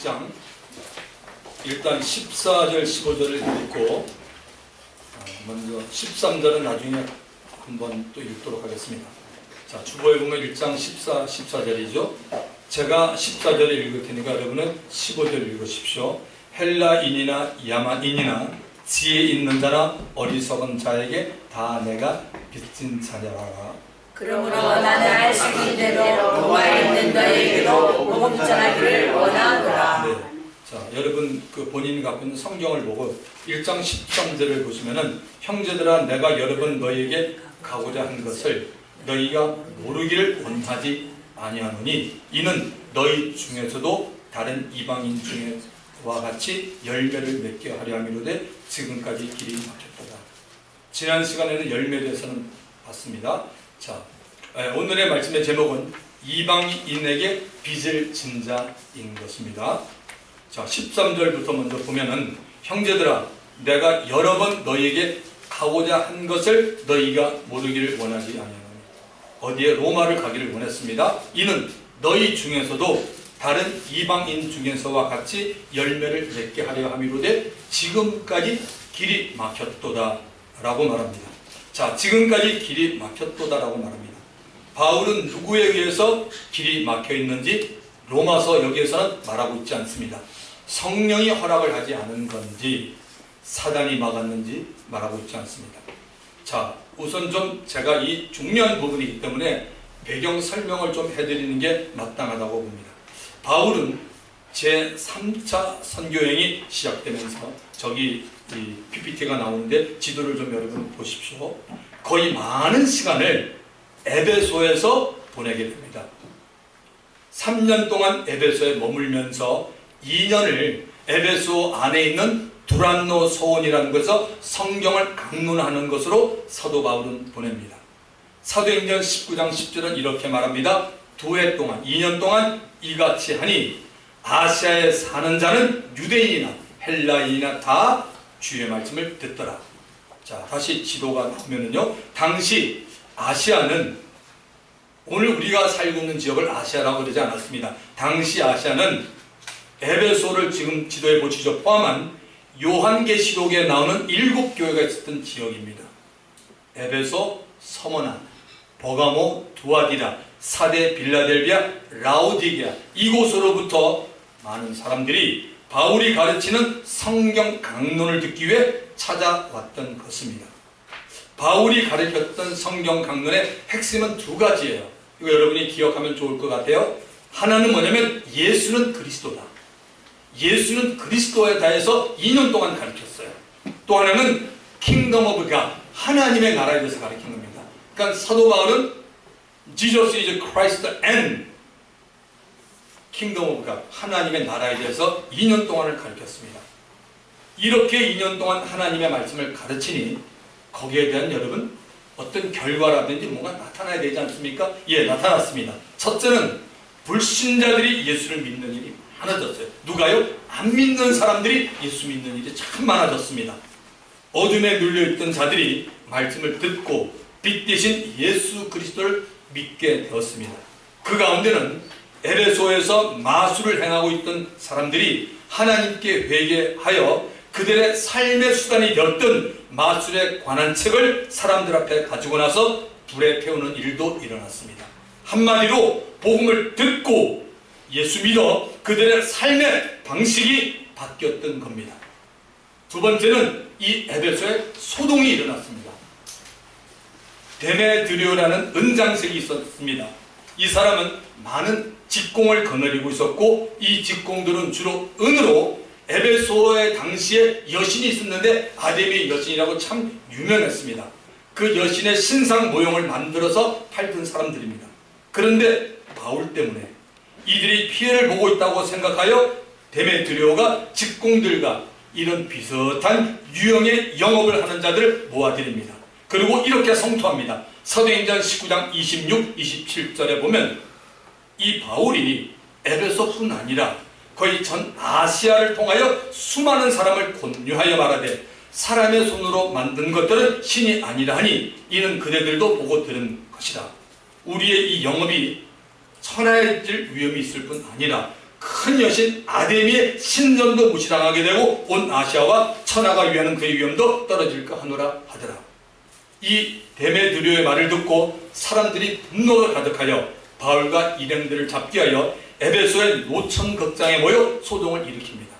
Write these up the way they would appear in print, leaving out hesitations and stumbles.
1장 일단 14절 15절을 읽고 먼저 13절은 나중에 한번 또 읽도록 하겠습니다. 자, 주보에 보면 1장 14절이죠. 제가 14절을 읽을 테니까 여러분은 15절 읽으십시오. 헬라인이나 야만인이나 지혜 있는 자나 어리석은 자에게 다 내가 빚진 자녀라. 그러므로 나는 할 수 있는 대로 로마에 있는 너에게도 복음 전하기를 원하노라. 네. 자, 여러분 그 본인이 갖고 있는 성경을 보고 1장 13절을 보시면은 형제들아 내가 여러 번 너희에게 가고자 한 것을 너희가 모르기를 원하지 아니하노니 이는 너희 중에서도 다른 이방인 중에와 같이 열매를 맺게 하려 함이로되 지금까지 길이 막혔도다. 지난 시간에는 열매에 대해서는 봤습니다. 자, 오늘의 말씀의 제목은 이방인에게 빚을 진 자인 것입니다. 자, 13절부터 먼저 보면은 형제들아 내가 여러 번 너희에게 가고자 한 것을 너희가 모르기를 원하지 아니하노니 어디에 로마를 가기를 원했습니다. 이는 너희 중에서도 다른 이방인 중에서와 같이 열매를 맺게 하려 함이로되 지금까지 길이 막혔도다 라고 말합니다. 자, 지금까지 길이 막혔도다 라고 말합니다. 바울은 누구에 의해서 길이 막혀 있는지 로마서 여기에서는 말하고 있지 않습니다. 성령이 허락을 하지 않은 건지 사단이 막았는지 말하고 있지 않습니다. 자, 우선 좀 제가 이 중요한 부분이기 때문에 배경 설명을 좀 해드리는 게 마땅하다고 봅니다. 바울은 제3차 선교행이 시작되면서 저기 이 PPT가 나오는데 지도를 좀 여러분 보십시오. 거의 많은 시간을 에베소에서 보내게 됩니다. 3년 동안 에베소에 머물면서 2년을 에베소 안에 있는 두란노 소원이라는 것에서 성경을 강론하는 것으로 사도 바울은 보냅니다. 사도행전 19장 10절은 이렇게 말합니다. 2해 동안 2년 동안 이같이 하니 아시아에 사는 자는 유대인이나 헬라인이나 다 주의 말씀을 듣더라. 자, 다시 지도가 나오면은요, 당시 아시아는 오늘 우리가 살고 있는 지역을 아시아라고 그러지 않았습니다. 당시 아시아는 에베소를 지금 지도에 보시죠. 포함한 요한계시록에 나오는 7교회가 있었던 지역입니다. 에베소, 서머나, 버가모, 두아디라, 사데, 빌라델비아, 라오디게아 이곳으로부터 많은 사람들이 바울이 가르치는 성경 강론을 듣기 위해 찾아왔던 것입니다. 바울이 가르쳤던 성경 강론의 핵심은 두 가지예요. 이거 여러분이 기억하면 좋을 것 같아요. 하나는 뭐냐면 예수는 그리스도다. 예수는 그리스도에 대해서 2년 동안 가르쳤어요. 또 하나는 킹덤 오브 갓, 하나님의 나라에 대해서 가르친 겁니다. 그러니까 사도 바울은 Jesus is Christ and 킹덤 오브 갓, 하나님의 나라에 대해서 2년 동안을 가르쳤습니다. 이렇게 2년 동안 하나님의 말씀을 가르치니 거기에 대한 여러분 어떤 결과라든지 뭔가 나타나야 되지 않습니까? 예, 나타났습니다. 첫째는 불신자들이 예수를 믿는 일이 많아졌어요. 누가요? 안 믿는 사람들이 예수 믿는 일이 참 많아졌습니다. 어둠에 눌려있던 자들이 말씀을 듣고 빛 대신 예수 그리스도를 믿게 되었습니다. 그 가운데는 에베소에서 마술을 행하고 있던 사람들이 하나님께 회개하여 그들의 삶의 수단이 되었던 마술에 관한 책을 사람들 앞에 가지고 나서 불에 태우는 일도 일어났습니다. 한마디로 복음을 듣고 예수 믿어 그들의 삶의 방식이 바뀌었던 겁니다. 두 번째는 이 에베소에 소동이 일어났습니다. 데메드리오라는 은장색이 있었습니다. 이 사람은 많은 직공을 거느리고 있었고 이 직공들은 주로 은으로 에베소의 당시에 여신이 있었는데 아데미 여신이라고 참 유명했습니다. 그 여신의 신상 모형을 만들어서 팔던 사람들입니다. 그런데 바울 때문에 이들이 피해를 보고 있다고 생각하여 데메드리오가 직공들과 이런 비슷한 유형의 영업을 하는 자들을 모아드립니다. 그리고 이렇게 성토합니다. 사도행전 19장 26, 27절에 보면 이 바울이 에베소뿐 아니라 거의 전 아시아를 통하여 수많은 사람을 권유하여 말하되 사람의 손으로 만든 것들은 신이 아니라 하니 이는 그대들도 보고 들은 것이다. 우리의 이 영업이 천하해질 위험이 있을 뿐 아니라 큰 여신 아데미의 신전도 무시당하게 되고 온 아시아와 천하가 위하는 그의 위엄도 떨어질까 하노라 하더라. 이 데메드리오의 말을 듣고 사람들이 분노가 가득하여 바울과 일행들을 잡기 하여 에베소의 노천 극장에 모여 소동을 일으킵니다.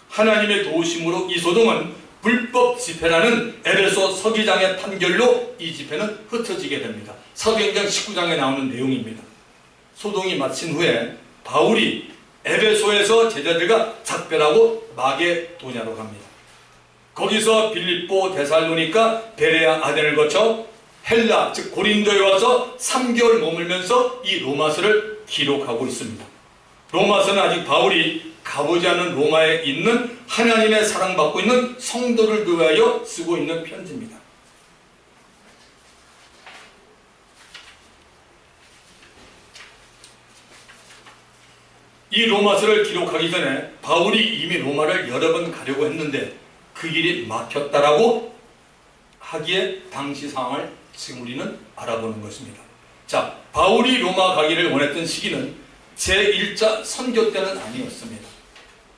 하나님의 도우심으로 이 소동은 불법 집회라는 에베소 서기장의 판결로 이 집회는 흩어지게 됩니다. 사도행전 19장에 나오는 내용입니다. 소동이 마친 후에 바울이 에베소에서 제자들과 작별하고 마게도냐로 갑니다. 거기서 빌립보, 데살로니가, 베레아, 아덴을 거쳐 헬라, 즉 고린도에 와서 3개월 머물면서 이 로마서를 기록하고 있습니다. 로마서는 아직 바울이 가보지 않은 로마에 있는 하나님의 사랑받고 있는 성도를 위하여 쓰고 있는 편지입니다. 이 로마서를 기록하기 전에 바울이 이미 로마를 여러 번 가려고 했는데 그 길이 막혔다라고 하기에 당시 상황을 지금 우리는 알아보는 것입니다. 자, 바울이 로마 가기를 원했던 시기는 제1차 선교 때는 아니었습니다.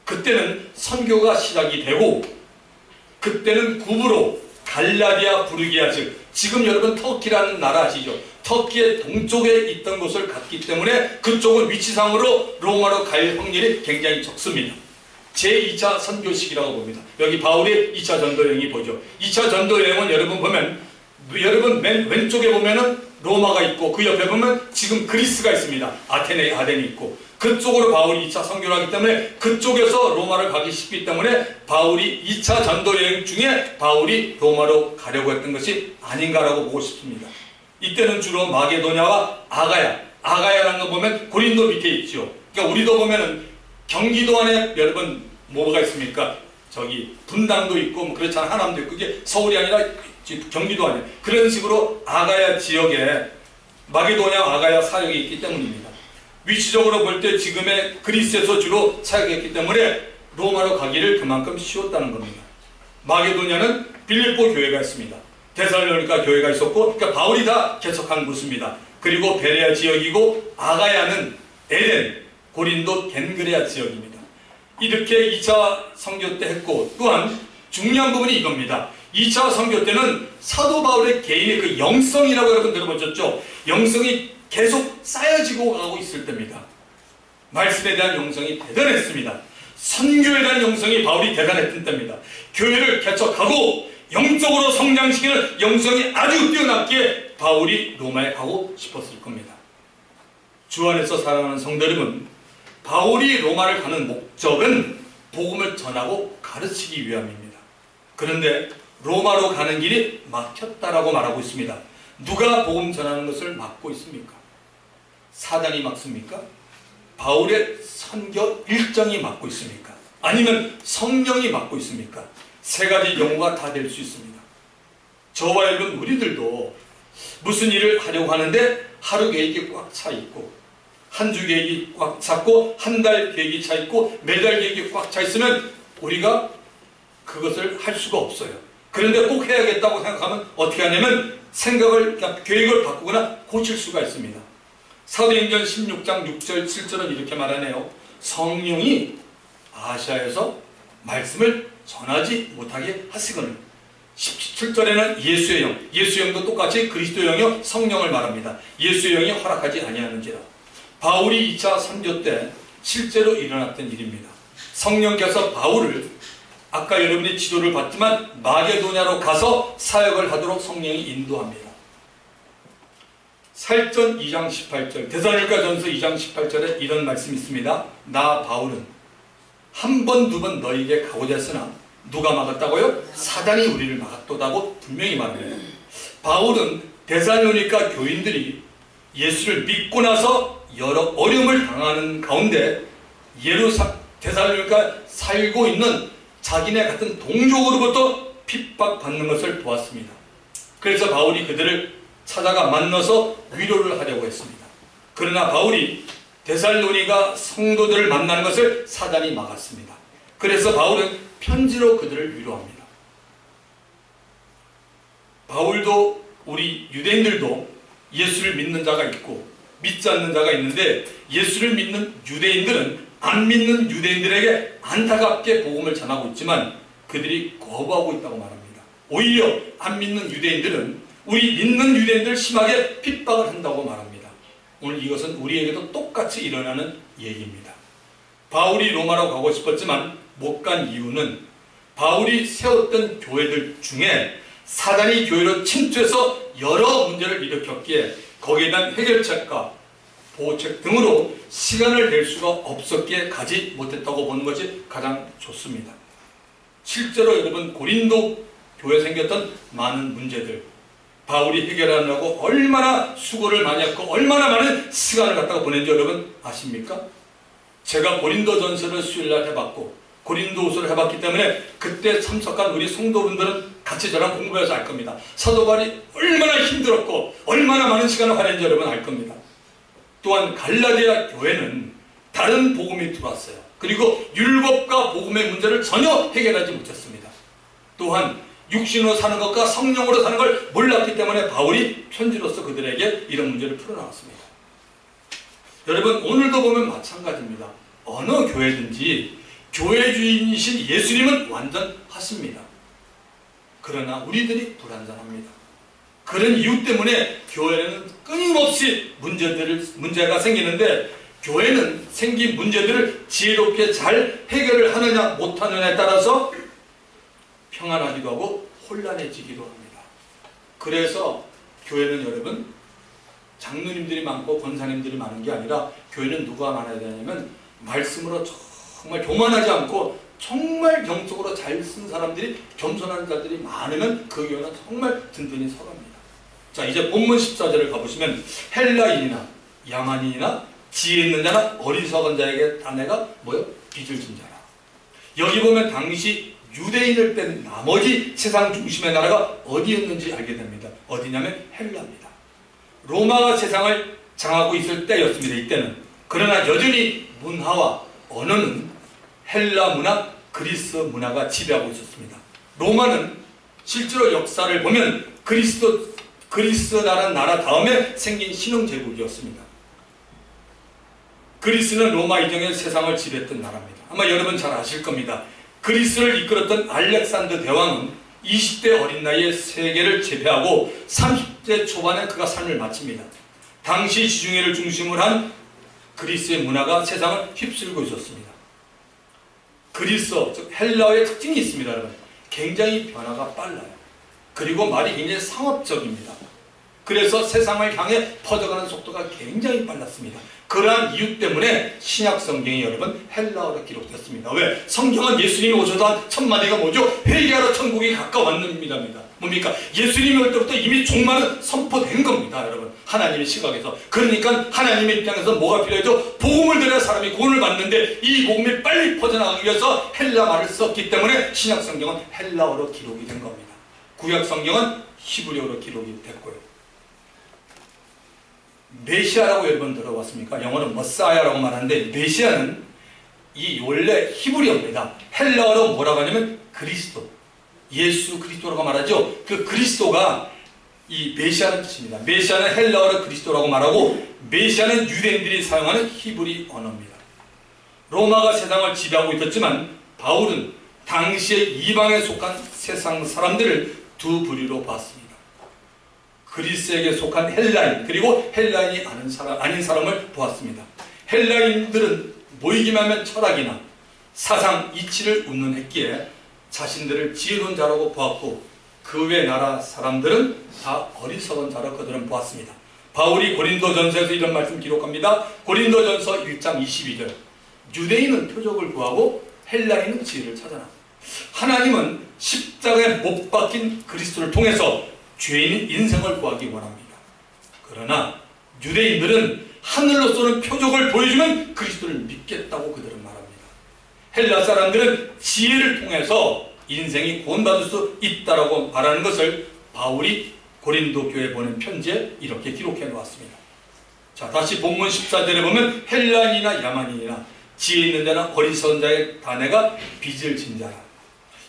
그때는 선교가 시작이 되고 그때는 구부로 갈라디아 부르기아, 즉 지금 여러분 터키라는 나라 아시죠? 터키의 동쪽에 있던 곳을 갔기 때문에 그쪽은 위치상으로 로마로 갈 확률이 굉장히 적습니다. 제2차 선교 시기라고 봅니다. 여기 바울의 2차 전도 여행이 보죠. 2차 전도 여행은 여러분 보면, 여러분 맨 왼쪽에 보면은 로마가 있고 그 옆에 보면 지금 그리스가 있습니다. 아덴이 있고 그쪽으로 바울이 2차 선교를 하기 때문에 그쪽에서 로마를 가기 쉽기 때문에 바울이 2차 전도 여행 중에 바울이 로마로 가려고 했던 것이 아닌가라고 보고 싶습니다. 이때는 주로 마게도냐와 아가야라는 거 보면 고린도 밑에 있죠. 그러니까 우리도 보면은 경기도 안에 여러분 뭐가 있습니까? 저기 분당도 있고 뭐 그렇잖아요. 하남도 있고 그게 서울이 아니라 경기도 안에 그런 식으로 아가야 지역에 마게도냐 아가야 사역이 있기 때문입니다. 위치적으로 볼 때 지금의 그리스에서 주로 사역했기 때문에 로마로 가기를 그만큼 쉬웠다는 겁니다. 마게도냐는 빌립보 교회가 있습니다. 데살로니가 교회가 있었고 그러니까 바울이 다 개척한 곳입니다. 그리고 베레아 지역이고 아가야는 에덴, 고린도 겐그레아 지역입니다. 이렇게 2차 선교 때 했고 또한 중요한 부분이 이겁니다. 2차 선교 때는 사도 바울의 개인의 그 영성이라고 여러분 들어보셨죠? 영성이 계속 쌓여지고 가고 있을 때입니다. 말씀에 대한 영성이 대단했습니다. 선교에 대한 영성이 바울이 대단했던 때입니다. 교회를 개척하고 영적으로 성장시키는 영성이 아주 뛰어났기에 바울이 로마에 가고 싶었을 겁니다. 주 안에서 사랑하는 성도 여러분, 바울이 로마를 가는 목적은 복음을 전하고 가르치기 위함입니다. 그런데 로마로 가는 길이 막혔다라고 말하고 있습니다. 누가 복음 전하는 것을 막고 있습니까? 사단이 막습니까? 바울의 선교 일정이 막고 있습니까? 아니면 성령이 막고 있습니까? 세 가지 경우가 다 될 수 있습니다. 저와 여러분 우리들도 무슨 일을 하려고 하는데 하루 계획이 꽉 차 있고 한 주 계획이 꽉 찼고 한 달 계획이 차 있고 매달 계획이 꽉 차 있으면 우리가 그것을 할 수가 없어요. 그런데 꼭 해야겠다고 생각하면 어떻게 하냐면 생각을, 그러니까 계획을 바꾸거나 고칠 수가 있습니다. 사도행전 16장 6절 7절은 이렇게 말하네요. 성령이 아시아에서 말씀을 전하지 못하게 하시거늘. 17절에는 예수의 영, 예수의 영도 똑같이 그리스도의 영이요 성령을 말합니다. 예수의 영이 허락하지 아니하는지라. 바울이 2차 선교 때 실제로 일어났던 일입니다. 성령께서 바울을 아까 여러분이 지도를 봤지만 마게도냐로 가서 사역을 하도록 성령이 인도합니다. 살전 2장 18절, 데살로니가전서 2장 18절에 이런 말씀이 있습니다. 나 바울은 한 번, 두 번 너에게 가고자 했으나 누가 막았다고요? 사단이 우리를 막았도다고 분명히 말합니다. 바울은 데살로니가 교인들이 예수를 믿고 나서 여러 어려움을 당하는 가운데 데살로니가 살고 있는 자기네 같은 동족으로부터 핍박받는 것을 보았습니다. 그래서 바울이 그들을 찾아가 만나서 위로를 하려고 했습니다. 그러나 바울이 데살로니가 성도들을 만나는 것을 사단이 막았습니다. 그래서 바울은 편지로 그들을 위로합니다. 바울도 우리 유대인들도 예수를 믿는 자가 있고 믿지 않는 자가 있는데 예수를 믿는 유대인들은 안 믿는 유대인들에게 안타깝게 복음을 전하고 있지만 그들이 거부하고 있다고 말합니다. 오히려 안 믿는 유대인들은 우리 믿는 유대인들 심하게 핍박을 한다고 말합니다. 오늘 이것은 우리에게도 똑같이 일어나는 얘기입니다. 바울이 로마로 가고 싶었지만 못 간 이유는 바울이 세웠던 교회들 중에 사단이 교회로 침투해서 여러 문제를 일으켰기에 거기에 대한 해결책과 보호책 등으로 시간을 낼 수가 없었기에 가지 못했다고 보는 것이 가장 좋습니다. 실제로 여러분 고린도 교회에 생겼던 많은 문제들 바울이 해결하려고 얼마나 수고를 많이 했고 얼마나 많은 시간을 갖다가 보낸지 여러분 아십니까? 제가 고린도전서를 수요일날 해봤고 고린도후서를 해봤기 때문에 그때 참석한 우리 성도분들은 같이 저랑 공부해서 알 겁니다. 사도 바울이 얼마나 힘들었고 얼마나 많은 시간을 할애했는지 여러분 알 겁니다. 또한 갈라디아 교회는 다른 복음이 들어왔어요. 그리고 율법과 복음의 문제를 전혀 해결하지 못했습니다. 또한 육신으로 사는 것과 성령으로 사는 걸 몰랐기 때문에 바울이 편지로서 그들에게 이런 문제를 풀어나왔습니다. 여러분 오늘도 보면 마찬가지입니다. 어느 교회든지 교회 주인이신 예수님은 완전하십니다. 그러나 우리들이 불완전합니다. 그런 이유 때문에 교회는 끊임없이 문제가 생기는데 교회는 생긴 문제들을 지혜롭게 잘 해결을 하느냐 못하느냐에 따라서 평안하기도 하고 혼란해지기도 합니다. 그래서 교회는 여러분 장로님들이 많고 권사님들이 많은 게 아니라 교회는 누가 많아야 되냐면 말씀으로 정말 교만하지 않고 정말 영적으로 잘 쓴 사람들이 겸손한 자들이 많으면 그 교회는 정말 든든히 서갑니다. 자 이제 본문 14절을 가보시면 헬라인이나 야만인이나 지혜 있는 자나 어리석은 자에게 아내가 뭐요? 빚을 진 자라. 여기 보면 당시 유대인을 뺀 나머지 세상 중심의 나라가 어디였는지 알게 됩니다. 어디냐면 헬라입니다. 로마가 세상을 장하고 있을 때였습니다. 이때는. 그러나 여전히 문화와 언어는 헬라 문화, 그리스 문화가 지배하고 있었습니다. 로마는 실제로 역사를 보면 그리스라는 나라 다음에 생긴 신흥제국이었습니다. 그리스는 로마 이전에 세상을 지배했던 나라입니다. 아마 여러분 잘 아실 겁니다. 그리스를 이끌었던 알렉산더 대왕은 20대 어린 나이에 세계를 제패하고 30대 초반에 그가 삶을 마칩니다. 당시 지중해를 중심으로 한 그리스의 문화가 세상을 휩쓸고 있었습니다. 그리스어, 즉 헬라어의 특징이 있습니다. 여러분. 굉장히 변화가 빨라요. 그리고 말이 굉장히 상업적입니다. 그래서 세상을 향해 퍼져가는 속도가 굉장히 빨랐습니다. 그러한 이유 때문에 신약 성경이 여러분 헬라어로 기록됐습니다. 왜? 성경은 예수님이 오셔서 한 첫마디가 뭐죠? 회개하러 천국이 가까웠느니라. 뭡니까? 예수님이 올 때부터 이미 종말은 선포된 겁니다. 여러분 하나님의 시각에서. 그러니까 하나님의 입장에서 뭐가 필요하죠? 복음을 들어야 사람이 구원을 받는데 이 복음이 빨리 퍼져나가기 위해서 헬라 말을 썼기 때문에 신약 성경은 헬라어로 기록이 된 겁니다. 구약 성경은 히브리어로 기록이 됐고요. 메시아라고 여러분 들어봤습니까? 영어는 머사야라고 말하는데 메시아는 이 원래 히브리어입니다. 헬라어로 뭐라고 하냐면 그리스도, 예수 그리스도라고 말하죠. 그 그리스도가 이 메시아는 뜻입니다. 메시아는 헬라어로 그리스도라고 말하고 메시아는 유대인들이 사용하는 히브리 언어입니다. 로마가 세상을 지배하고 있었지만 바울은 당시에 이방에 속한 세상 사람들을 두 부류로 봤습니다. 그리스에게 속한 헬라인 그리고 헬라인이 아닌 사람을 보았습니다. 헬라인들은 모이기만 하면 철학이나 사상 이치를 운운했기에 자신들을 지혜로운 자라고 보았고 그 외 나라 사람들은 다 어리석은 자로 그들은 보았습니다. 바울이 고린도전서에서 이런 말씀 기록합니다. 고린도전서 1장 22절 유대인은 표적을 구하고 헬라인은 지혜를 찾아라. 하나님은 십자가에 못 박힌 그리스도를 통해서 죄인 인생을 구하기 원합니다. 그러나 유대인들은 하늘로 쏘는 표적을 보여주면 그리스도를 믿겠다고 그들은 말합니다. 헬라 사람들은 지혜를 통해서 인생이 구원받을 수 있다라고 말하는 것을 바울이 고린도 교회에 보낸 편지에 이렇게 기록해 놓았습니다. 자, 다시 본문 14절에 보면 헬라인이나 야만인이나 지혜 있는 자나 어리석은 자의 아내가 빚을 진 자라.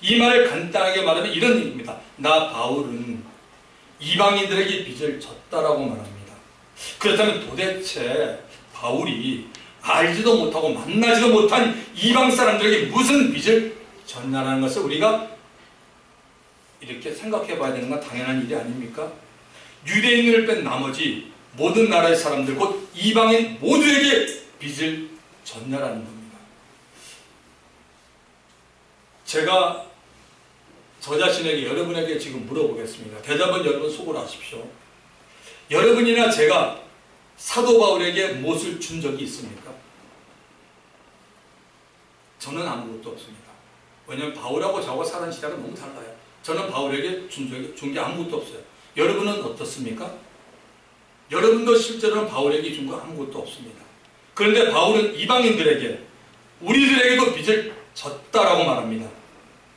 이 말을 간단하게 말하면 이런 얘기입니다. 나 바울은 이방인들에게 빚을 졌다라고 말합니다. 그렇다면 도대체 바울이 알지도 못하고 만나지도 못한 이방 사람들에게 무슨 빚을 졌냐는 것을 우리가 이렇게 생각해 봐야 되는 건 당연한 일이 아닙니까? 유대인을 뺀 나머지 모든 나라의 사람들 곧 이방인 모두에게 빚을 졌냐라는 겁니다. 제가 저 자신에게 여러분에게 지금 물어보겠습니다. 대답은 여러분 속으로 하십시오. 여러분이나 제가 사도 바울에게 무엇을 준 적이 있습니까? 저는 아무것도 없습니다. 왜냐하면 바울하고 저하고 사는 시대가 너무 달라요. 저는 바울에게 준 게 아무것도 없어요. 여러분은 어떻습니까? 여러분도 실제로는 바울에게 준 거 아무것도 없습니다. 그런데 바울은 이방인들에게 우리들에게도 빚을 졌다라고 말합니다.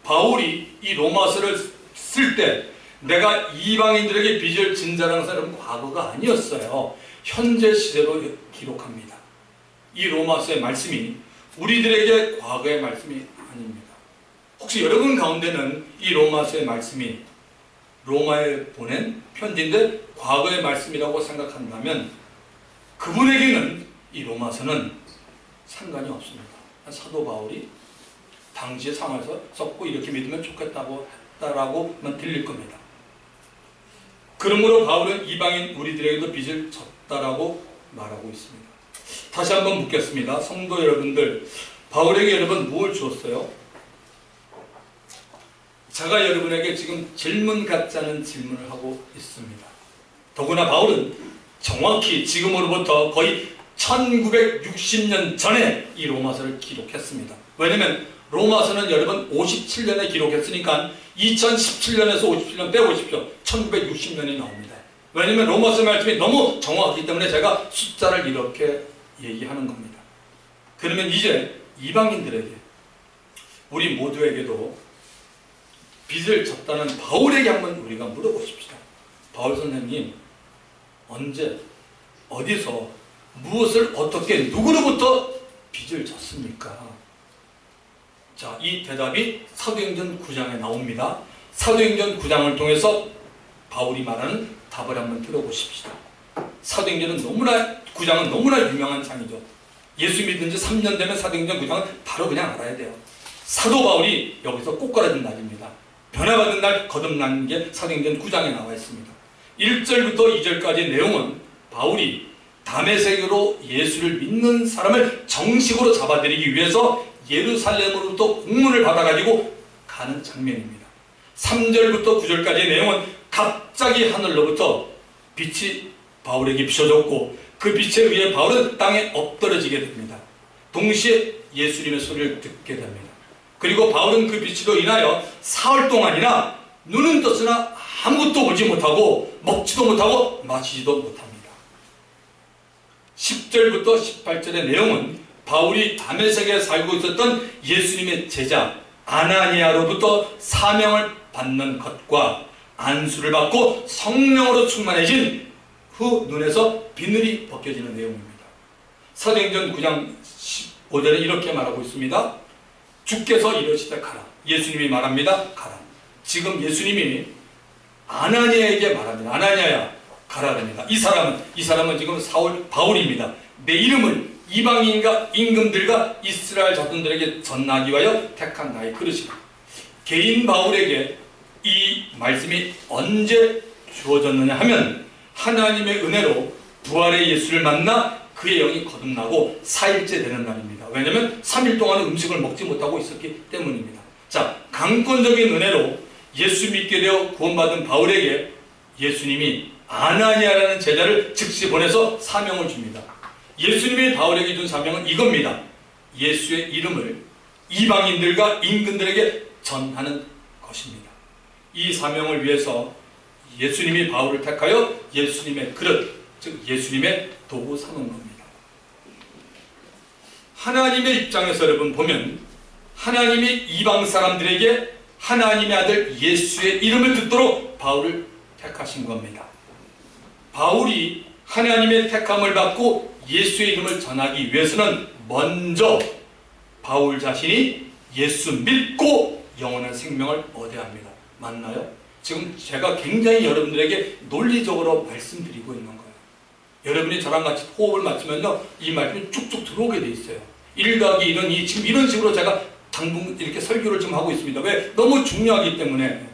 바울이 이 로마서를 쓸 때 내가 이방인들에게 빚을 진 자라는 사람은 과거가 아니었어요. 현재 시대로 기록합니다. 이 로마서의 말씀이 우리들에게 과거의 말씀이 아닙니다. 혹시 여러분 가운데는 이 로마서의 말씀이 로마에 보낸 편지인데 과거의 말씀이라고 생각한다면 그분에게는 이 로마서는 상관이 없습니다. 사도 바울이 당시의 상황에서 썼고 이렇게 믿으면 좋겠다고 했다라고만 들릴 겁니다. 그러므로 바울은 이방인 우리들에게도 빚을 졌다라고 말하고 있습니다. 다시 한번 묻겠습니다. 성도 여러분들, 바울에게 여러분 무엇을 주었어요? 제가 여러분에게 지금 질문 같지 않은 질문을 하고 있습니다. 더구나 바울은 정확히 지금으로부터 거의 1960년 전에 이 로마서를 기록했습니다. 왜냐하면 로마서는 여러분 57년에 기록했으니까 2017년에서 57년 빼보십시오. 1960년이 나옵니다. 왜냐하면 로마서 말씀이 너무 정확하기 때문에 제가 숫자를 이렇게 얘기하는 겁니다. 그러면 이제 이방인들에게 우리 모두에게도 빚을 졌다는 바울에게 한번 우리가 물어보십시다. 바울 선생님, 언제, 어디서, 무엇을 어떻게, 누구로부터 빚을 졌습니까? 자, 이 대답이 사도행전 9장에 나옵니다. 사도행전 9장을 통해서 바울이 말하는 답을 한번 들어보십시다. 사도행전은 9장은 너무나 유명한 장이죠. 예수 믿은 지 3년 되면 사도행전 9장은 바로 그냥 알아야 돼요. 사도 바울이 여기서 꽃가라진 날입니다. 변화받은 날 거듭난 게 사도행전 9장에 나와 있습니다. 1절부터 2절까지 내용은 바울이 다메섹으로 예수를 믿는 사람을 정식으로 잡아들이기 위해서 예루살렘으로부터 공문을 받아가지고 가는 장면입니다. 3절부터 9절까지의 내용은 갑자기 하늘로부터 빛이 바울에게 비춰졌고 그 빛에 의해 바울은 땅에 엎드러지게 됩니다. 동시에 예수님의 소리를 듣게 됩니다. 그리고 바울은 그 빛으로 인하여 사흘 동안이나 눈은 떴으나 아무것도 보지 못하고 먹지도 못하고 마시지도 못합니다. 10절부터 18절의 내용은 바울이 다메섹에 살고 있었던 예수님의 제자 아나니아로부터 사명을 받는 것과 안수를 받고 성령으로 충만해진 후 눈에서 비늘이 벗겨지는 내용입니다. 사도행전 9장 15절에 이렇게 말하고 있습니다. 주께서 이러시되 가라. 예수님이 말합니다. 가라. 지금 예수님이 아나니아에게 말합니다. 아나니아야 가라 합니다. 이 사람은 지금 바울입니다. 내 이름을 이방인과 임금들과 이스라엘 자손들에게 전하기 위하여 택한 나의 그릇이다. 개인 바울에게 이 말씀이 언제 주어졌느냐 하면 하나님의 은혜로 부활의 예수를 만나 그의 영이 거듭나고 4일째 되는 날입니다. 왜냐하면 3일 동안 음식을 먹지 못하고 있었기 때문입니다. 자, 강권적인 은혜로 예수 믿게 되어 구원받은 바울에게 예수님이 아나니아라는 제자를 즉시 보내서 사명을 줍니다. 예수님이 바울에게 준 사명은 이겁니다. 예수의 이름을 이방인들과 임금들에게 전하는 것입니다. 이 사명을 위해서 예수님이 바울을 택하여 예수님의 그릇, 즉 예수님의 도구 삼은 겁니다. 하나님의 입장에서 여러분 보면 하나님이 이방 사람들에게 하나님의 아들 예수의 이름을 듣도록 바울을 택하신 겁니다. 바울이 하나님의 택함을 받고 예수의 이름을 전하기 위해서는 먼저 바울 자신이 예수 믿고 영원한 생명을 얻어야 합니다. 맞나요? 지금 제가 굉장히 여러분들에게 논리적으로 말씀드리고 있는 거예요. 여러분이 저랑 같이 호흡을 맞추면요, 이 말씀이 쭉쭉 들어오게 돼 있어요. 1 더하기 1은 2, 지금 이런 식으로 제가 당분 이렇게 설교를 좀 하고 있습니다. 왜? 너무 중요하기 때문에.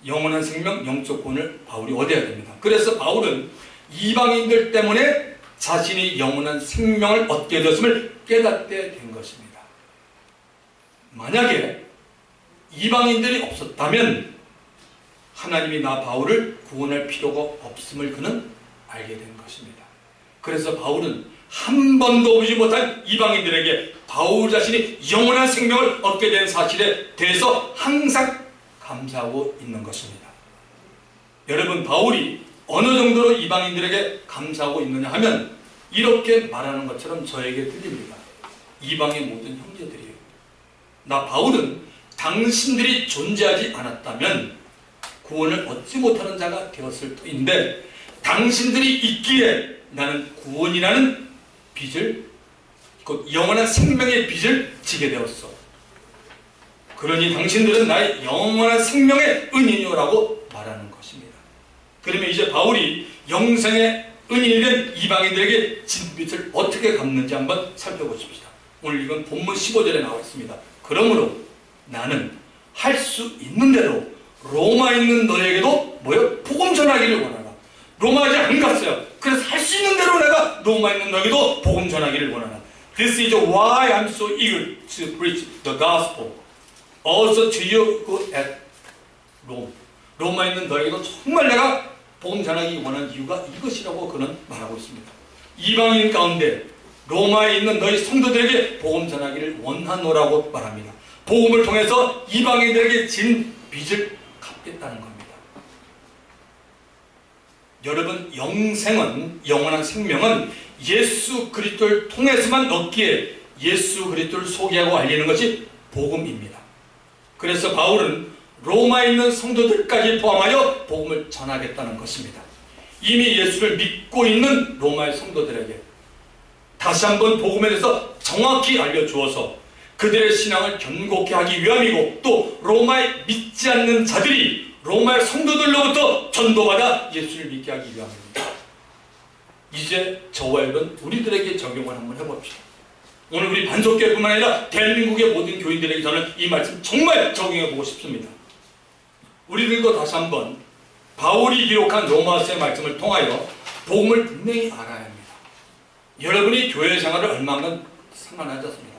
영원한 생명, 영적 구원을 바울이 얻어야 됩니다. 그래서 바울은 이방인들 때문에 자신이 영원한 생명을 얻게 되었음을 깨닫게 된 것입니다. 만약에 이방인들이 없었다면 하나님이 나 바울을 구원할 필요가 없음을 그는 알게 된 것입니다. 그래서 바울은 한 번도 보지 못한 이방인들에게 바울 자신이 영원한 생명을 얻게 된 사실에 대해서 항상 감사하고 있는 것입니다. 여러분, 바울이 어느 정도로 이방인들에게 감사하고 있느냐 하면 이렇게 말하는 것처럼 저에게 들립니다. 이방의 모든 형제들이요, 나 바울은 당신들이 존재하지 않았다면 구원을 얻지 못하는 자가 되었을 터인데 당신들이 있기에 나는 구원이라는 빚을, 곧 영원한 생명의 빚을 지게 되었어. 그러니 당신들은 나의 영원한 생명의 은인이라고 말하는 것입니다. 그러면 이제 바울이 영생의 은인이 된 이방인들에게 진 빚을 어떻게 갚는지 한번 살펴보십시다. 오늘 이건 본문 15절에 나와 있습니다. 그러므로 나는 할 수 있는 대로 로마에 있는 너에게도 뭐요? 복음 전하기를 원하라. 로마 이제 안 갔어요. 그래서 할 수 있는 대로 내가 로마에 있는 너에게도 복음 전하기를 원하라. This is why I'm so eager to preach the gospel also to you who at Rome. 로마에 있는 너에게도 정말 내가 복음 전하기 원하는 이유가 이것이라고 그는 말하고 있습니다. 이방인 가운데 로마에 있는 너희 성도들에게 복음 전하기를 원하노라고 말합니다. 복음을 통해서 이방인들에게 진 빚을 갚겠다는 겁니다. 여러분, 영원한 생명은 예수 그리스도를 통해서만 얻기에 예수 그리스도를 소개하고 알리는 것이 복음입니다. 그래서 바울은 로마에 있는 성도들까지 포함하여 복음을 전하겠다는 것입니다. 이미 예수를 믿고 있는 로마의 성도들에게 다시 한번 복음에 대해서 정확히 알려주어서 그들의 신앙을 견고케 하기 위함이고, 또 로마에 믿지 않는 자들이 로마의 성도들로부터 전도받아 예수를 믿게 하기 위함입니다. 이제 저와 여러분 우리들에게 적용을 한번 해봅시다. 오늘 우리 반석교회뿐만 아니라 대한민국의 모든 교인들에게 저는 이 말씀 정말 적용해보고 싶습니다. 우리들도 다시 한번 바울이 기록한 로마서의 말씀을 통하여 복음을 분명히 알아야 합니다. 여러분이 교회 생활을 얼마나 상관하지 않습니다.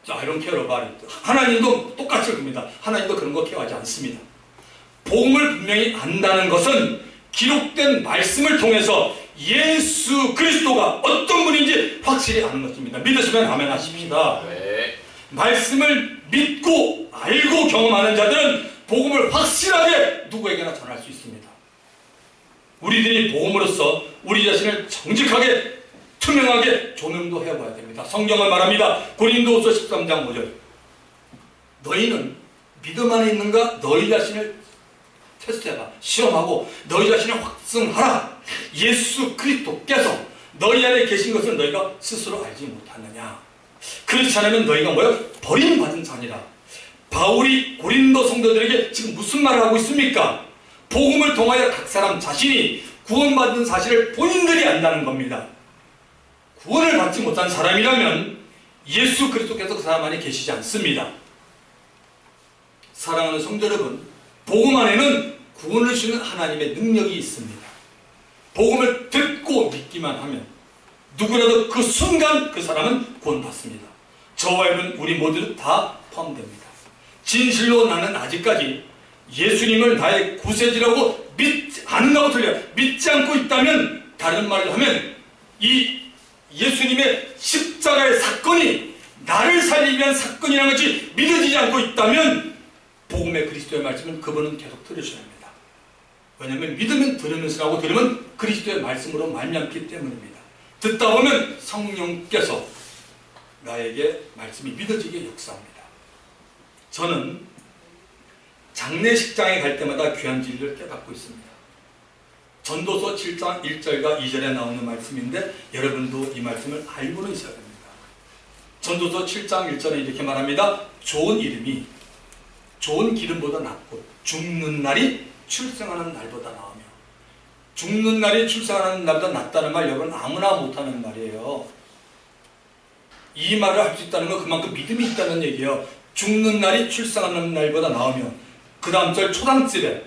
I don't care about it. 하나님도 똑같이 그럽니다. 하나님도 그런 거 케어하지 않습니다. 복음을 분명히 안다는 것은 기록된 말씀을 통해서 예수 그리스도가 어떤 분인지 확실히 아는 것입니다. 믿으시면 아멘 하십시다. 네. 말씀을 믿고 알고 경험하는 자들은 복음을 확실하게 누구에게나 전할 수 있습니다. 우리들이 복음으로써 우리 자신을 정직하게 투명하게 조명도 해봐야 됩니다. 성경은 말합니다. 고린도후서 13장 5절, 너희는 믿음 안에 있는가? 너희 자신을 테스트해봐. 시험하고 너희 자신을 확증하라. 예수 그리스도께서 너희 안에 계신 것을 너희가 스스로 알지 못하느냐? 그렇지 않으면 너희가 뭐요? 버림받은 자니라. 바울이 고린도 성도들에게 지금 무슨 말을 하고 있습니까? 복음을 통하여 각 사람 자신이 구원받은 사실을 본인들이 안다는 겁니다. 구원을 받지 못한 사람이라면 예수 그리스도께서 그 사람 안에 계시지 않습니다. 사랑하는 성도 여러분, 복음 안에는 구원을 주는 하나님의 능력이 있습니다. 복음을 듣고 믿기만 하면 누구라도 그 순간 그 사람은 구원받습니다. 저와 여러분 우리 모두 다 포함됩니다. 진실로 나는 아직까지 예수님을 나의 구세주라고 믿지 않는다고 들려요. 믿지 않고 있다면, 다른 말로 하면 이 예수님의 십자가의 사건이 나를 살리기 위한 사건이라는 것이 믿어지지 않고 있다면 복음의 그리스도의 말씀을 그분은 계속 들으셔야 합니다. 왜냐하면 믿으면 들으면서 하고 들으면 그리스도의 말씀으로 말미암기 때문입니다. 듣다 보면 성령께서 나에게 말씀이 믿어지게 역사합니다. 저는 장례식장에 갈 때마다 귀한 진리를 깨닫고 있습니다. 전도서 7장 1절과 2절에 나오는 말씀인데 여러분도 이 말씀을 알고는 있어야 됩니다. 전도서 7장 1절에 이렇게 말합니다. 좋은 이름이 좋은 기름보다 낫고 죽는 날이 출생하는 날보다 나으며 죽는 날이 출생하는 날보다 낫다는 말 여러분 아무나 못하는 말이에요. 이 말을 할 수 있다는 건 그만큼 믿음이 있다는 얘기예요. 죽는 날이 출생하는 날보다 나으면 그 다음 절 초당집에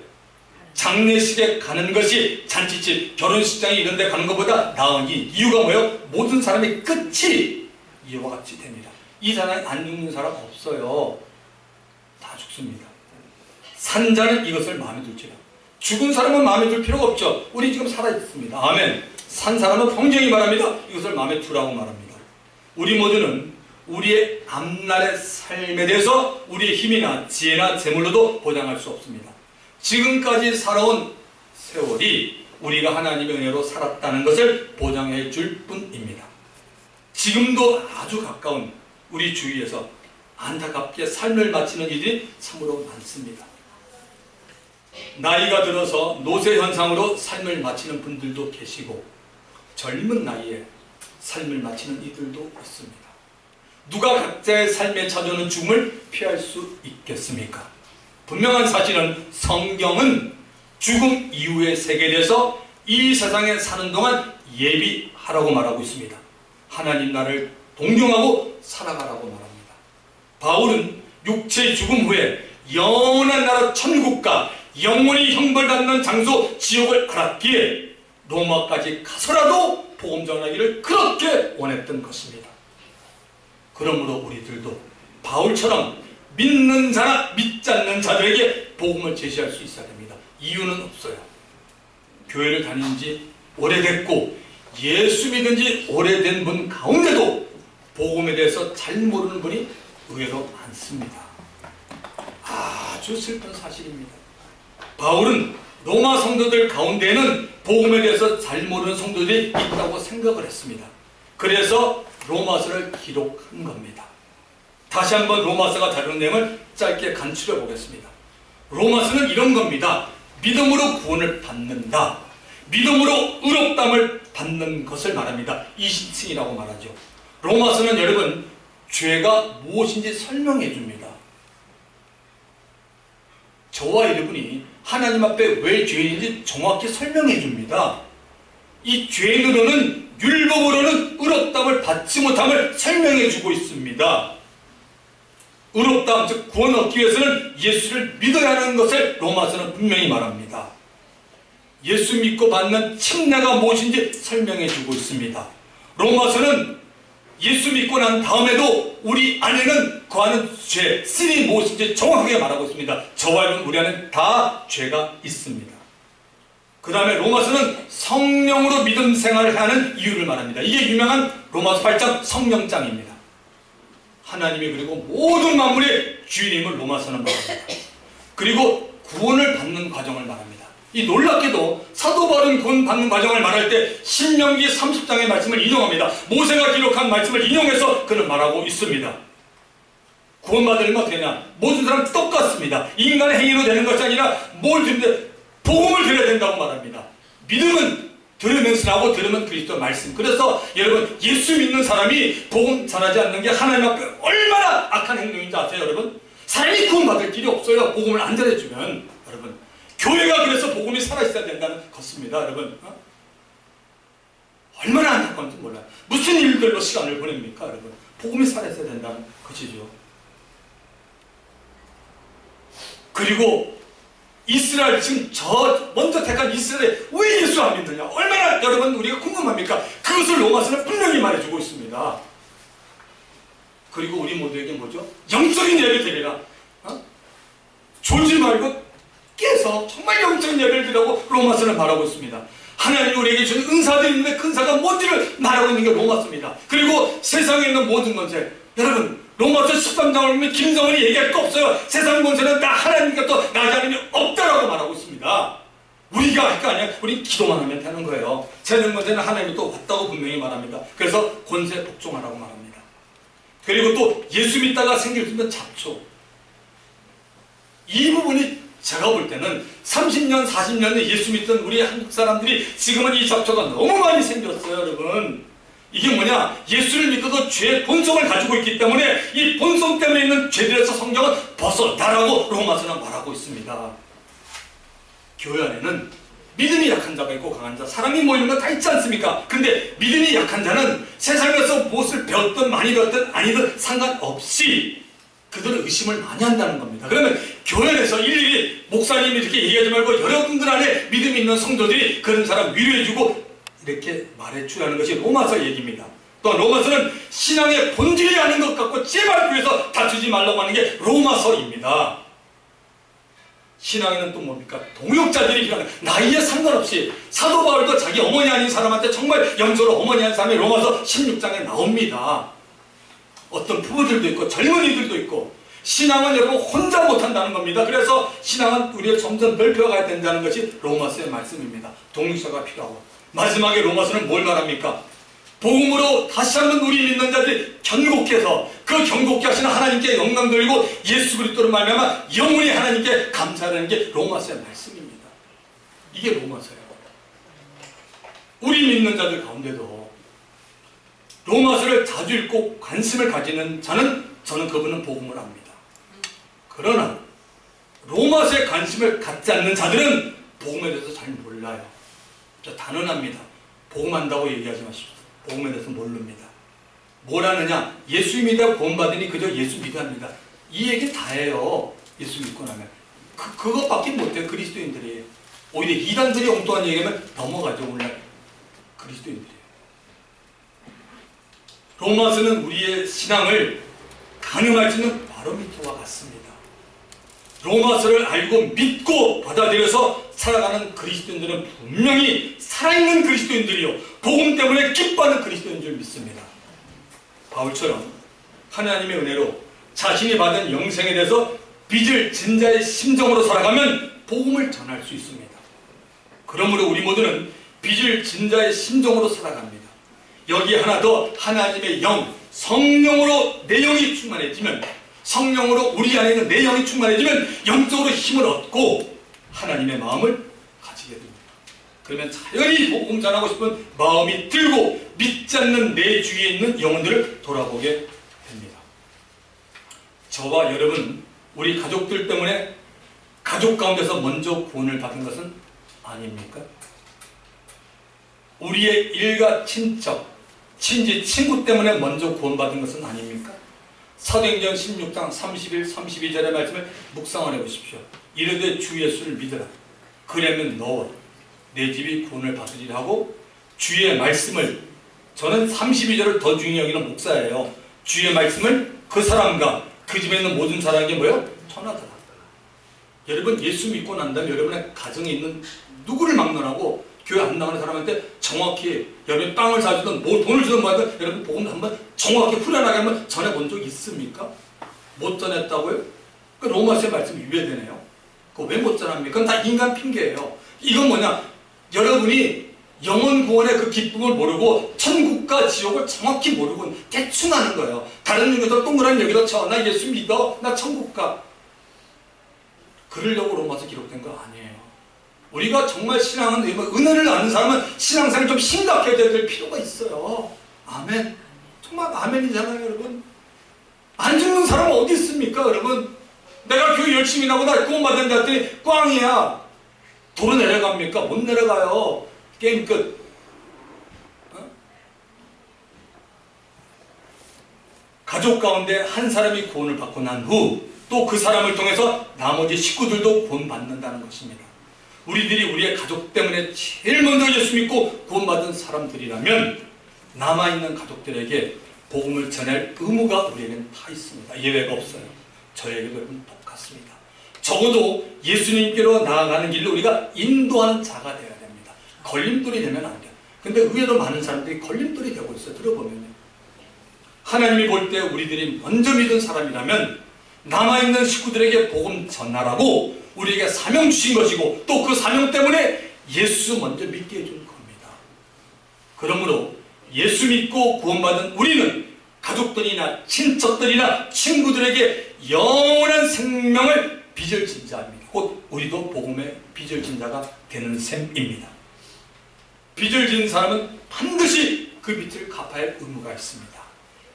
장례식에 가는 것이 잔치집, 결혼식장에 이런 데 가는 것보다 나으니 이유가 뭐예요? 모든 사람의 끝이 이와 같이 됩니다. 이 세상에 안 죽는 사람 없어요. 다 죽습니다. 산 자는 이것을 마음에 둘지라. 죽은 사람은 마음에 둘 필요가 없죠. 우리 지금 살아있습니다. 아멘. 산 사람은 성경이 말합니다. 이것을 마음에 두라고 말합니다. 우리 모두는 우리의 앞날의 삶에 대해서 우리의 힘이나 지혜나 재물로도 보장할 수 없습니다. 지금까지 살아온 세월이 우리가 하나님의 은혜로 살았다는 것을 보장해 줄 뿐입니다. 지금도 아주 가까운 우리 주위에서 안타깝게 삶을 마치는 일이 참으로 많습니다. 나이가 들어서 노쇠 현상으로 삶을 마치는 분들도 계시고 젊은 나이에 삶을 마치는 이들도 있습니다. 누가 각자의 삶에 찾아오는 죽음을 피할 수 있겠습니까? 분명한 사실은 성경은 죽음 이후의 세계에 대해서 이 세상에 사는 동안 예비하라고 말하고 있습니다. 하나님 나를 동경하고 살아가라고 말합니다. 바울은 육체의 죽음 후에 영원한 나라 천국과 영원히 형벌받는 장소 지옥을 알았기에 로마까지 가서라도 복음 전하기를 그렇게 원했던 것입니다. 그러므로 우리들도 바울처럼 믿는 자나 믿지 않는 자들에게 복음을 제시할 수 있어야 됩니다. 이유는 없어요. 교회를 다닌 지 오래됐고 예수 믿은 지 오래된 분 가운데도 복음에 대해서 잘 모르는 분이 의외로 많습니다. 아주 슬픈 사실입니다. 바울은 로마 성도들 가운데에는 복음에 대해서 잘 모르는 성도들이 있다고 생각을 했습니다. 그래서 로마서를 기록한 겁니다. 다시 한번 로마서가 다루는 내용을 짧게 간추려 보겠습니다. 로마서는 이런 겁니다. 믿음으로 구원을 받는다. 믿음으로 의롭다함을 받는 것을 말합니다. 20층이라고 말하죠. 로마서는 여러분 죄가 무엇인지 설명해 줍니다. 저와 여러분이 하나님 앞에 왜 죄인인지 정확히 설명해 줍니다. 이 죄인으로는 율법으로는 의롭다함을 받지 못함을 설명해 주고 있습니다. 의롭다함, 즉 구원 얻기 위해서는 예수를 믿어야 하는 것을 로마서는 분명히 말합니다. 예수 믿고 받는 칭례가 무엇인지 설명해 주고 있습니다. 로마서는 예수 믿고 난 다음에도 우리 안에는 거하는 죄, 신이 무엇인지 정확하게 말하고 있습니다. 저와 여러분 우리 안에는 다 죄가 있습니다. 그 다음에 로마서는 성령으로 믿음 생활을 하는 이유를 말합니다. 이게 유명한 로마서 8장 성령장입니다. 하나님이 그리고 모든 만물의 주인임을 로마서는 말합니다. 그리고 구원을 받는 과정을 말합니다. 이 놀랍게도 사도 바울은 구원 받는 과정을 말할 때 신명기 30장의 말씀을 인용합니다. 모세가 기록한 말씀을 인용해서 그는 말하고 있습니다. 구원받으려면 되냐? 모든 사람 똑같습니다. 인간의 행위로 되는 것이 아니라 뭘 드는데 복음을 드려야 된다고 말합니다. 믿음은 들으면서 나고 들으면 그리스도 말씀. 그래서 여러분 예수 믿는 사람이 복음 전하지 않는 게 하나님 앞에 얼마나 악한 행동인지 아세요 여러분? 사람이 구원받을 길이 없어요. 복음을 안 전해주면. 여러분 교회가 그래서 복음이 살아있어야 된다는 것입니다. 여러분 얼마나 안타까운지 몰라요. 무슨 일들로 시간을 보냅니까 여러분? 복음이 살아있어야 된다는 것이죠. 그리고 이스라엘 지금 먼저 택한 이스라엘에 왜 예수 안 믿느냐? 얼마나 여러분 우리가 궁금합니까? 그것을 로마서는 분명히 말해주고 있습니다. 그리고 우리 모두에게 뭐죠? 영적인 예를 드리라. 졸지 말고 깨서 정말 영적인 예를 드리라고 로마서는 말하고 있습니다. 하나님이 우리에게 주는 은사들이 있는데 그 은사가 뭔지를 말하고 있는 게 로마서입니다. 그리고 세상에 있는 모든 권세 여러분 로마서 13장을 보면 김성원이 얘기할 거 없어요. 세상 권세는 나 하나님께 또 나지 않으면 없다라고 말하고 있습니다. 우리가 할 거 아니야. 우리 기도만 하면 되는 거예요. 세상 권세는 하나님이 또 왔다고 분명히 말합니다. 그래서 권세 복종하라고 말합니다. 그리고 또 예수 믿다가 생길 수 있는 잡초. 이 부분이 제가 볼 때는 30년, 40년에 예수 믿던 우리 한국 사람들이 지금은 이 잡초가 너무 많이 생겼어요, 여러분. 이게 뭐냐? 예수를 믿어도 죄의 본성을 가지고 있기 때문에 이 본성 때문에 있는 죄들에서 성경은 벗어나라고 로마서는 말하고 있습니다. 교회 안에는 믿음이 약한 자가 있고 강한 자, 사람이 모이는 건 다 있지 않습니까? 근데 믿음이 약한 자는 세상에서 무엇을 배웠든 많이 배웠든 아니든 상관없이 그들은 의심을 많이 한다는 겁니다. 그러면 교회 내에서 일일이 목사님이 이렇게 얘기하지 말고 여러분들 안에 믿음이 있는 성도들이 그런 사람 위로해주고 이렇게 말해주라는 것이 로마서 얘기입니다. 또한 로마서는 신앙의 본질이 아닌 것 같고 제발 교회에서 다투지 말라고 하는 게 로마서입니다. 신앙에는 또 뭡니까? 동역자들이 필요한, 나이에 상관없이 사도 바울도 자기 어머니 아닌 사람한테 정말 영적으로 어머니 아닌 사람이 로마서 16장에 나옵니다. 어떤 부부들도 있고 젊은이들도 있고, 신앙은 여러분 혼자 못한다는 겁니다. 그래서 신앙은 우리가 점점 넓혀가야 된다는 것이 로마서의 말씀입니다. 동역자가 필요하고, 마지막에 로마서는 뭘 말합니까? 복음으로 다시 한번 우리 믿는 자들이 견고해서 그 견고케 하시는 하나님께 영광 돌리고 예수 그리스도로 말미암아 영원히 하나님께 감사하는 게 로마서의 말씀입니다. 이게 로마서예요. 우리 믿는 자들 가운데도 로마서를 자주 읽고 관심을 가지는 자는, 저는 그분은 복음을 압니다. 그러나 로마서에 관심을 갖지 않는 자들은 복음에 대해서 잘 몰라요. 저 단언합니다. 복음한다고 얘기하지 마십시오. 복음에 대해서 모릅니다. 뭘 하느냐? 예수 믿어 구원받으니 그저 예수 믿어합니다. 이 얘기 다예요. 예수 믿고 나면 그것밖에 못해요. 그리스도인들이에요. 오히려 이단들이 엉뚱한 얘기하면 넘어가죠. 오늘 그리스도인들이에요. 로마서는 우리의 신앙을 가늠할 수 있는 바로미터와 같습니다. 로마서를 알고 믿고 받아들여서 살아가는 그리스도인들은 분명히 살아있는 그리스도인들이요, 복음 때문에 기뻐하는 그리스도인 줄 믿습니다. 바울처럼 하나님의 은혜로 자신이 받은 영생에 대해서 빚을 진 자의 심정으로 살아가면 복음을 전할 수 있습니다. 그러므로 우리 모두는 빚을 진 자의 심정으로 살아갑니다. 여기 하나 더, 하나님의 영, 성령으로 내 영이 충만해지면, 성령으로 우리 안에 있는 내 영이 충만해지면 영적으로 힘을 얻고 하나님의 마음을 가지게 됩니다. 그러면 자연히 복음 전하고 싶은 마음이 들고 믿지 않는 내 주위에 있는 영혼들을 돌아보게 됩니다. 저와 여러분, 우리 가족들 때문에 가족 가운데서 먼저 구원을 받은 것은 아닙니까? 우리의 일가 친척, 친지, 친구 때문에 먼저 구원받은 것은 아닙니까? 사도행전 16장 31, 32절의 말씀을 묵상을 해보십시오. 이르되 주 예수를 믿으라. 그러면 너와 내 집이 구원을 받으리라 하고, 주의 말씀을, 저는 32절을 더 중요히 여기는 목사예요. 주의 말씀을 그 사람과 그 집에 있는 모든 사람에게 뭐요? 전하더라. 여러분, 예수 믿고 난 다음에 여러분의 가정에 있는 누구를 막론하고 교회 안 나가는 사람한테 정확히 여러분 빵을 사주든 뭐 돈을 주든 뭐하든 여러분 복음 한번 정확히 후련하게 한번 전해본 적 있습니까? 못 전했다고요? 그 로마서의 말씀이 위배되네요. 그거 왜 못 전합니까? 그건 다 인간 핑계예요. 이건 뭐냐? 여러분이 영혼 구원의 그 기쁨을 모르고 천국과 지옥을 정확히 모르고 대충 하는 거예요. 다른 여기서 동그란 여기다 쳐. 나 예수 믿어. 나 천국 가. 그러려고 로마서 기록된 거 아니에요. 우리가 정말 신앙은, 은혜를 아는 사람은 신앙생활 좀 심각해져야 될 필요가 있어요. 아멘. 정말 아멘이잖아요, 여러분. 안 죽는 사람은 어디 있습니까, 여러분? 내가 교회 열심히 나고 나 구원받은 자 했더니 꽝이야. 도로 내려갑니까? 못 내려가요. 게임 끝. 가족 가운데 한 사람이 구원을 받고 난 후 또 그 사람을 통해서 나머지 식구들도 구원받는다는 것입니다. 우리들이 우리의 가족 때문에 제일 먼저 예수 믿고 구원받은 사람들이라면 남아있는 가족들에게 복음을 전할 의무가 우리에게는 다 있습니다. 예외가 없어요. 저에게도 여러분 똑같습니다. 적어도 예수님께로 나아가는 길로 우리가 인도하는 자가 되어야 됩니다. 걸림돌이 되면 안 돼요. 근데 의외로 많은 사람들이 걸림돌이 되고 있어요. 들어보면요. 하나님이 볼 때 우리들이 먼저 믿은 사람이라면 남아있는 식구들에게 복음 전하라고 우리에게 사명 주신 것이고, 또 그 사명 때문에 예수 먼저 믿게 해준 겁니다. 그러므로 예수 믿고 구원받은 우리는 가족들이나 친척들이나 친구들에게 영원한 생명을 빚을 진 자입니다. 곧 우리도 복음의 빚을 진 자가 되는 셈입니다. 빚을 진 사람은 반드시 그 빚을 갚아야 할 의무가 있습니다.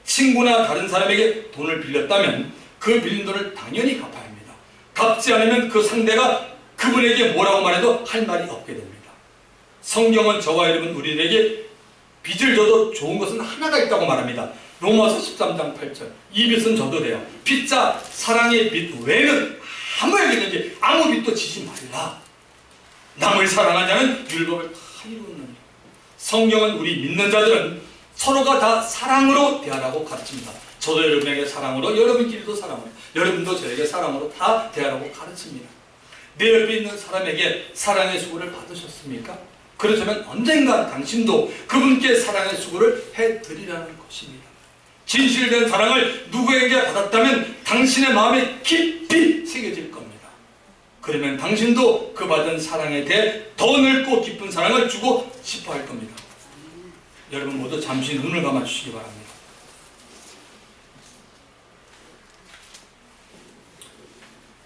친구나 다른 사람에게 돈을 빌렸다면 그 빌린 돈을 당연히 갚아야 합니다. 갚지 않으면 그 상대가 그분에게 뭐라고 말해도 할 말이 없게 됩니다. 성경은 저와 여러분 우리에게 빚을 져도 좋은 것은 하나가 있다고 말합니다. 로마서 13장 8절. 이 빚은 져도 돼요. 빚자 사랑의 빚 외에는 아무에게든지 아무 빚도 지지 말라. 남을 사랑한 자는 율법을 다 이루느니라. 성경은 우리 믿는 자들은 서로가 다 사랑으로 대하라고 가르칩니다. 저도 여러분에게 사랑으로, 여러분끼리도 사랑으로, 여러분도 저에게 사랑으로 다 대하라고 가르칩니다. 내 옆에 있는 사람에게 사랑의 수고를 받으셨습니까? 그렇다면 언젠가 당신도 그분께 사랑의 수고를 해드리라는 것입니다. 진실된 사랑을 누구에게 받았다면 당신의 마음에 깊이 새겨질 겁니다. 그러면 당신도 그 받은 사랑에 대해 더 넓고 깊은 사랑을 주고 싶어 할 겁니다. 여러분 모두 잠시 눈을 감아 주시기 바랍니다.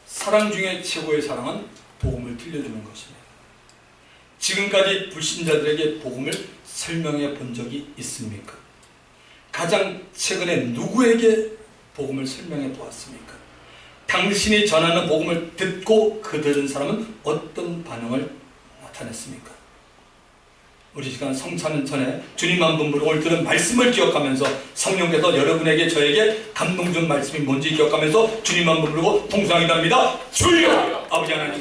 사랑 중에 최고의 사랑은 복음을 들려주는 것입니다. 지금까지 불신자들에게 복음을 설명해 본 적이 있습니까? 가장 최근에 누구에게 복음을 설명해 보았습니까? 당신이 전하는 복음을 듣고 그 들은 사람은 어떤 반응을 나타냈습니까? 우리 시간 성찬은 전에 주님 한 분 부르고 오늘 들은 말씀을 기억하면서 성령께서 여러분에게 저에게 감동 준 말씀이 뭔지 기억하면서 주님 한 분 부르고 통성이답니다. 주여! 아버지 하나님